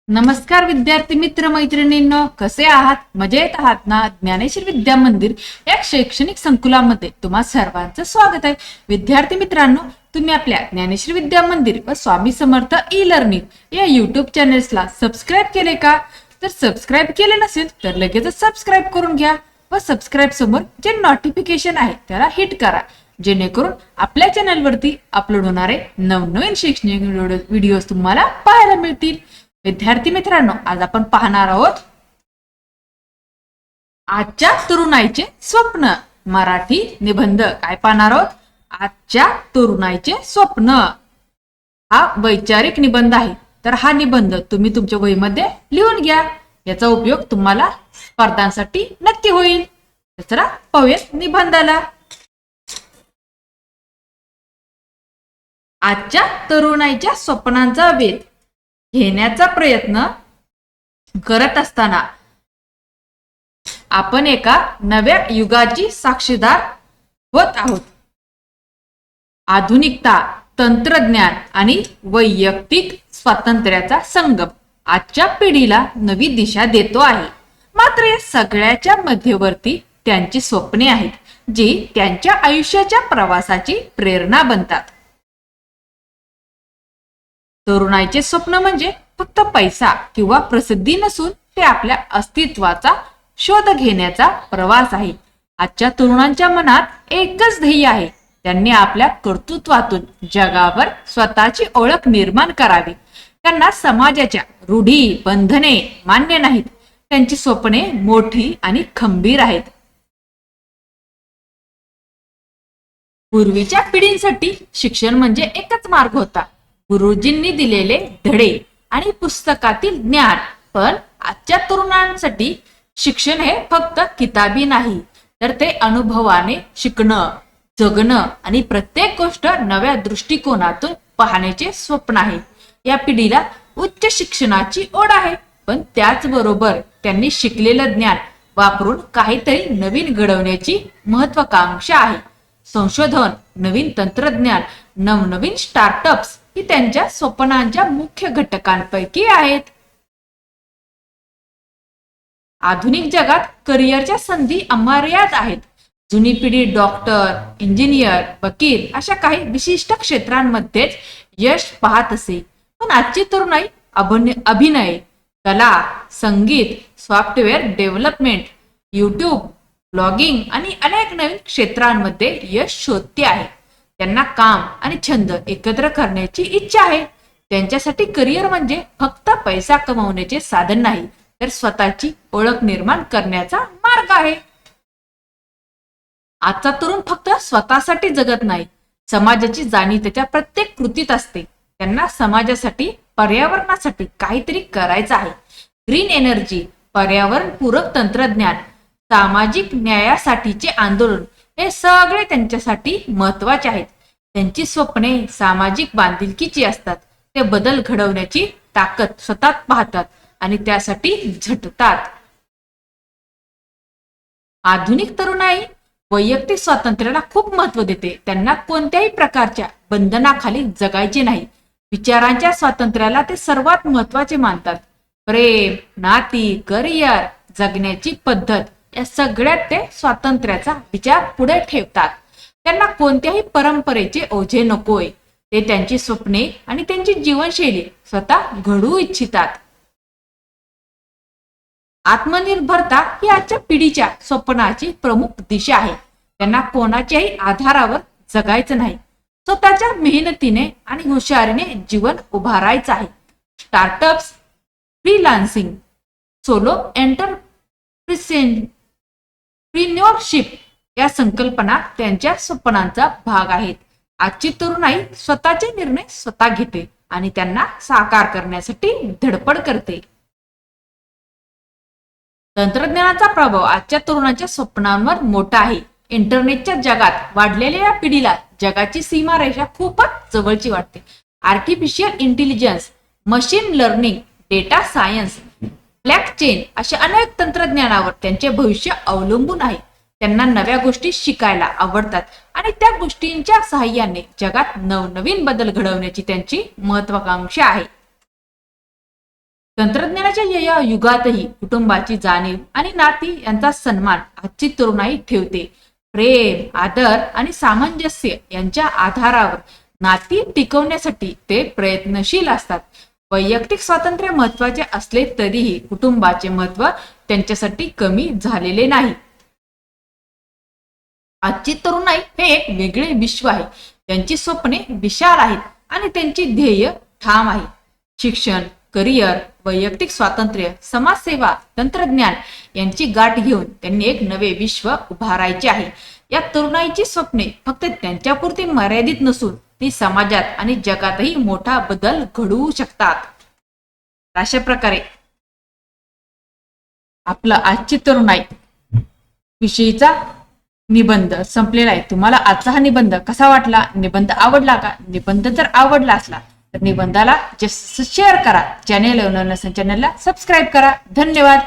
नमस्कार विद्यार्थी मित्र मैत्रिणींनो, कसे आहात? मजेत आहात ना? ज्ञानेश्वर विद्या मंदिर या शैक्षणिक संकुलामध्ये तुम्हा सर्वांचं स्वागत आहे. विद्यार्थी मित्रांनो, तुम्ही आपल्या ज्ञानेश्वर विद्या मंदिर व स्वामी समर्थ ई लर्निंग या युट्यूब चॅनेल्सला सबस्क्राईब केले का? जर सबस्क्राईब केले नसेल तर लगेचच सबस्क्राईब करून घ्या व सबस्क्राईब समोर जे नोटिफिकेशन आहे त्याला हिट करा, जेणेकरून आपल्या चॅनलवरती अपलोड होणारे नवनवीन शैक्षणिक व्हिडिओज तुम्हाला पाहायला मिळतील. विद्यार्थी मित्रांनो, आज आपण पाहणार आहोत आजच्या तरुणाईचे स्वप्न मराठी निबंध. काय पाहणार आहोत? आजच्या तरुणाईचे स्वप्न. हा वैचारिक निबंध आहे, तर हा निबंध तुम्ही तुमच्या वहीमध्ये लिहून घ्या. याचा उपयोग तुम्हाला स्पर्धांसाठी नक्की होईल. चला पाहूयात निबंधाला. आजच्या तरुणाईच्या स्वप्नांचा वेध घेण्याचा प्रयत्न करत असताना आपण एका नव्या युगाची साक्षीदार होत आहोत. आधुनिकता, तंत्रज्ञान आणि वैयक्तिक स्वातंत्र्याचा संगम आजच्या पिढीला नवी दिशा देतो आहे. मात्र या सगळ्याच्या मध्यवर्ती त्यांची स्वप्ने आहेत, जी त्यांच्या आयुष्याच्या प्रवासाची प्रेरणा बनतात. तरुणाईचे स्वप्न म्हणजे फक्त पैसा किंवा प्रसिद्धी नसून ते आपल्या अस्तित्वाचा शोध घेण्याचा प्रवास आहे. आजच्या तरुणांच्या मनात एकच ध्येय आहे, त्यांनी आपल्या कर्तृत्वातून जगावर स्वतःची ओळख निर्माण करावी. त्यांना समाजाच्या रूढी बंधने मान्य नाहीत. त्यांची स्वप्ने मोठी आणि खंबीर आहेत. पूर्वीच्या पिढींसाठी शिक्षण म्हणजे एकच मार्ग होता, गुरुजींनी दिलेले धडे आणि पुस्तकातील ज्ञान. पण आजच्या तरुणांसाठी शिक्षण हे फक्त किताबी नाही, तर ते अनुभवाने शिकणं, जगणं आणि प्रत्येक गोष्ट नव्या दृष्टिकोनातून पाहण्याचे स्वप्न आहे. या पिढीला उच्च शिक्षणाची ओढ आहे, पण त्याचबरोबर त्यांनी शिकलेलं ज्ञान वापरून काहीतरी नवीन घडवण्याची महत्वाकांक्षा आहे. संशोधन, नवीन तंत्रज्ञान, नवनवीन स्टार्टअप्स ही त्यांच्या स्वप्नांच्या मुख्य घटकांपैकी आहेत. आधुनिक जगात करिअरच्या संधी अमर्याद आहेत. जुनी पिढी डॉक्टर, इंजिनियर, वकील अशा काही विशिष्ट क्षेत्रांमध्येच यश पाहत असे, पण आजची तरुणाई अभिनय, कला, संगीत, सॉफ्टवेअर डेव्हलपमेंट, युट्यूब, ब्लॉगिंग आणि अनेक नवीन क्षेत्रांमध्ये यश शोधते आहे. त्यांना काम आणि छंद एकत्र करण्याची इच्छा आहे. त्यांच्यासाठी करिअर म्हणजे फक्त पैसा कमवण्याचे साधन नाही, तर स्वतःची ओळख निर्माण करण्याचा मार्ग आहे. आजचा तरुण फक्त स्वतःसाठी जगत नाही, समाजाची जाणीव त्याच्या प्रत्येक कृतीत असते. त्यांना समाजासाठी, पर्यावरणासाठी काहीतरी करायचं आहे. ग्रीन एनर्जी, पर्यावरण पूरक तंत्रज्ञान, सामाजिक न्यायासाठीचे आंदोलन हे सगळे त्यांच्यासाठी महत्वाचे आहेत. त्यांची स्वप्ने सामाजिक बांधिलकीची असतात. ते बदल घडवण्याची ताकद स्वतःत पाहतात आणि त्यासाठी झटतात. आधुनिक तरुणाई वैयक्तिक स्वातंत्र्याला खूप महत्व देते. त्यांना कोणत्याही प्रकारच्या बंधनाखाली जगायचे नाही. विचारांच्या स्वातंत्र्याला ते सर्वात महत्वाचे मानतात. प्रेम, नाती, करिअर, जगण्याची पद्धत या सगळ्यात ते स्वातंत्र्याचा विचार पुढे ठेवतात. त्यांना कोणत्याही परंपरेचे ओझे नकोय. ते त्यांची स्वप्ने आणि त्यांची जीवनशैली स्वतः घडवू इच्छितात. आत्मनिर्भरता ही आजच्या पिढीच्या स्वप्नाची प्रमुख दिशा आहे. त्यांना कोणाच्याही आधारावर जगायचं नाही. स्वतःच्या मेहनतीने आणि हुशारीने जीवन उभारायचं आहे. स्टार्टअप्स, फ्रीलान्सिंग, सोलो एंटरप्रिन्योरशिप या संकल्पना त्यांच्या स्वप्नांचा भाग आहेत. आजची तरुणाई स्वतःचे निर्णय स्वतः घेते आणि त्यांना साकार करण्यासाठी धडपड करते. तंत्रज्ञानाचा प्रभाव आजच्या तरुणांच्या स्वप्नांवर मोठा आहे. इंटरनेटच्या जगात वाढलेल्या या पिढीला जगाची सीमारेषा खूपच जवळची वाटते. Artificial intelligence, machine learning, data science, blockchain अशा अनेक तंत्रज्ञानावर त्यांचे भविष्य अवलंबून आहे. त्यांना नव्या गोष्टी शिकायला आवडतात आणि त्या गोष्टींच्या सहाय्याने जगात नवनवीन बदल घडवण्याची त्यांची महत्वाकांक्षा आहे. तंत्रज्ञानाच्या या युगातही कुटुंबाची जाणीव आणि नाती यांचा सन्मान आजची तरुणाई ठेवते. प्रेम, आदर आणि सामंजस्य यांच्या आधारावर नाती टिकवण्यासाठी ते प्रयत्नशील असतात. वैयक्तिक स्वातंत्र्य महत्वाचे असले तरीही कुटुंबाचे महत्व त्यांच्यासाठी कमी झालेले नाही. आजची तरुणाई हे एक वेगळे विश्व आहे. त्यांची स्वप्ने विशाल आहेत आणि त्यांची ध्येय ठाम आहे. शिक्षण, करिअर, वैयक्तिक स्वातंत्र्य, समाजसेवा, तंत्रज्ञान यांची गाठ घेऊन त्यांनी एक नवे विश्व उभारायचे आहे. या तरुणाईची स्वप्ने फक्त त्यांच्यापुरती मर्यादित नसून ती समाजात आणि जगातही मोठा बदल घडवू शकतात. अशा प्रकारे आपला आजची तरुणाई विषयीचा निबंध संपलेला आहे. तुम्हाला आजचा हा निबंध कसा वाटला? निबंध आवडला का? निबंध जर आवडला असला तर निबंधाला शेअर करा. चॅनेलला सबस्क्राईब करा. धन्यवाद.